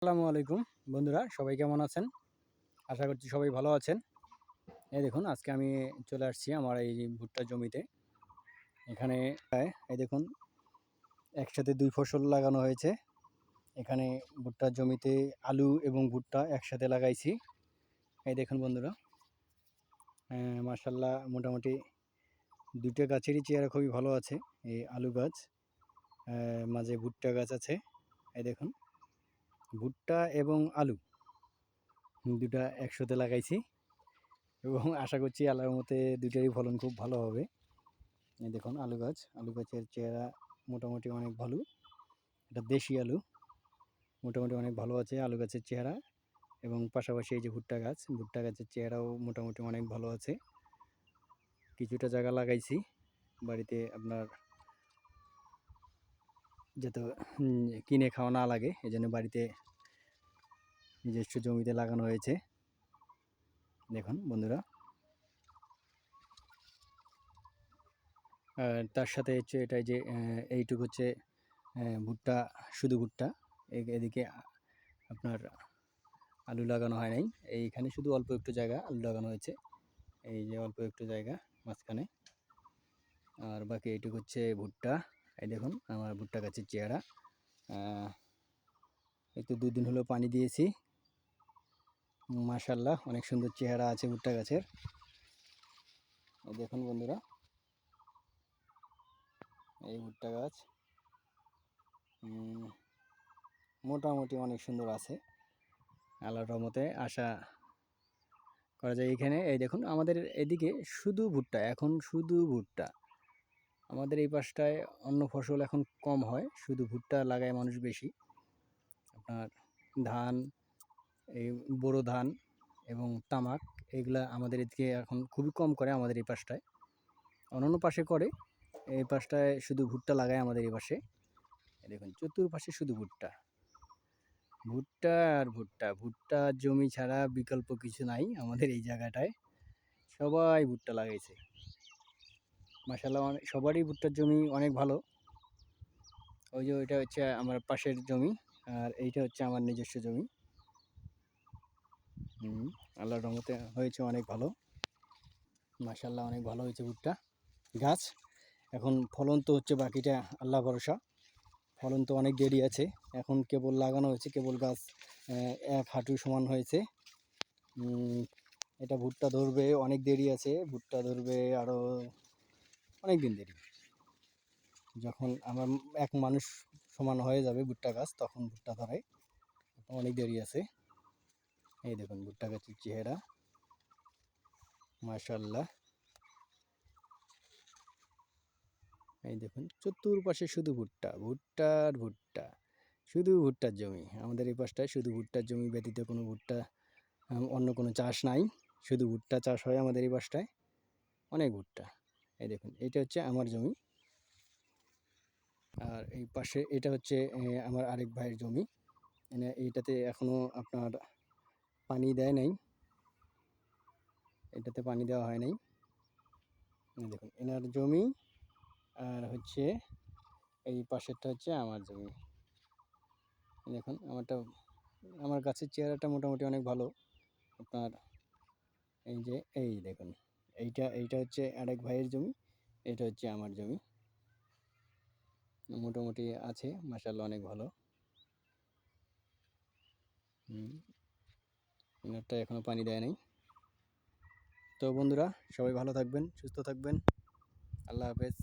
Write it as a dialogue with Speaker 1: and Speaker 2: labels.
Speaker 1: আসসালামু আলাইকুম বন্ধুরা, সবাই কেমন আছেন? আশা করছি সবাই ভালো আছেন। এই দেখুন, আজকে আমি চলে আসছি আমার এই ভুট্টা জমিতে। এখানে এই দেখুন, একসাথে ২ ফসল লাগানো হয়েছে। এখানে ভুট্টার জমিতে আলু এবং ভুট্টা একসাথে লাগাইছি। এই দেখুন বন্ধুরা, মাশাআল্লাহ মোটামুটি ২ টা গাছেরই চেহারা খুবই ভালো আছে। এই আলু গাছ, মাঝে ভুট্টা গাছ আছে। এই দেখুন, ভুট্টা এবং আলু ২ টা একসাথে লাগাইছি এবং আশা করছি আল্লাহর রহমতে দুইটারই ফলন খুব ভালো হবে। এই দেখুন আলু গাছের চেহারা মোটামুটি অনেক ভালো। এটা দেশি আলু, মোটামুটি অনেক ভালো আছে আলু গাছের চেহারা। এবং পাশাপাশি এই যে ভুট্টা গাছের চেহারাও মোটামুটি অনেক ভালো আছে। কিছুটা জায়গা লাগাইছি বাড়িতে, আপনার যাতে কিনে খাওয়া না লাগে, এই জন্য বাড়িতে নিজস্ব জমিতে লাগানো হয়েছে। দেখুন বন্ধুরা, তার সাথে হচ্ছে এটা যে এইটুকু হচ্ছে ভুট্টা, শুধু ভুট্টা। এদিকে আপনার আলু লাগানো হয় নাই। এইখানে শুধু অল্প একটু জায়গা আলু লাগানো হয়েছে, এই যে অল্প একটু জায়গা মাঝখানে। আর বাকি এইটুকু হচ্ছে ভুট্টা। এই দেখুন আমার ভুট্টা গাছের চেহারা। এই তো 2 দিন হলো পানি দিয়েছি। মাশাআল্লাহ অনেক সুন্দর চেহারা আছে ভুট্টা গাছের। এই দেখুন বন্ধুরা, এই ভুট্টা গাছ মোটামুটি অনেক সুন্দর আছে, আল্লাহর রহমতে আশা করা যায়। এখানে এই দেখুন আমাদের এদিকে শুধু ভুট্টা, এখন শুধু ভুট্টা। আমাদের এই পাশটায় অন্য ফসল এখন কম হয়, শুধু ভুট্টা লাগায় মানুষ বেশি। আপনার ধান, এই বোরো ধান এবং তামাক, এগুলা আমাদের এদিকে এখন খুবই কম করে আমাদের এই পাশটায়। অন্যান্য পাশে করে, এই পাশটায় শুধু ভুট্টা লাগায় আমাদের এই পাশে। দেখুন চতুর্পাশে শুধু ভুট্টা, ভুট্টা আর ভুট্টা। ভুট্টা জমি ছাড়া বিকল্প কিছু নাই আমাদের এই জায়গাটায়, সবাই ভুট্টা লাগাইছে। মাশাআল্লাহ সবারই ভুট্টার জমি অনেক ভালো। ওই যে ওইটা হচ্ছে আমার পাশের জমি, আর এইটা হচ্ছে আমার নিজস্ব জমি। আল্লাহর রহমতে হয়েছে অনেক ভালো, মাশাআল্লাহ অনেক ভালো হয়েছে ভুট্টা গাছ। এখন ফলন তো হচ্ছে বাকিটা আল্লাহ ভরসা, ফলন তো অনেক দেরি আছে। এখন কেবল লাগানো হয়েছে, কেবল গাছ 1 হাঁটু সমান হয়েছে। এটা ভুট্টা ধরবে অনেক দেরি আছে, ভুট্টা ধরবে আরও অনেক দিন দেরি। যখন আমার 1 মানুষ সমান হয়ে যাবে ভুট্টা গাছ, তখন ভুট্টা ধরে, অনেক দেরি আছে। এই দেখুন ভুট্টা গাছের চেহারা, মাশাআল্লাহ। এই দেখুন চতুর্পাশে শুধু ভুট্টা, ভুট্টা আর ভুট্টা, শুধু ভুট্টার জমি। আমাদের এই পাশটায় শুধু ভুট্টার জমি ব্যতীত কোনো ভুট্টা, অন্য কোনো চাষ নাই, শুধু ভুট্টা চাষ হয় আমাদের এই পাশটায়, অনেক ভুট্টা। এই দেখুন এটা হচ্ছে আমার জমি, আর এই পাশে এটা হচ্ছে আমার আরেক ভাইয়ের জমি। এইটাতে এখনও আপনার পানি দেয় নাই, এটাতে পানি দেওয়া হয় নাই। দেখুন এনার জমি, আর হচ্ছে এই পাশেরটা হচ্ছে আমার জমি। দেখুন আমার গাছের চেহারাটা মোটামুটি অনেক ভালো। আপনার এই যে এই দেখুন, এইটা হচ্ছে আরেক ভাইয়ের জমি, এটা হচ্ছে আমার জমি। মোটামুটি আছে মাশাআল্লাহ অনেক ভালো। এনারটা এখনও পানি দেয় নাই। তো বন্ধুরা, সবাই ভালো থাকবেন, সুস্থ থাকবেন। আল্লাহ হাফেজ।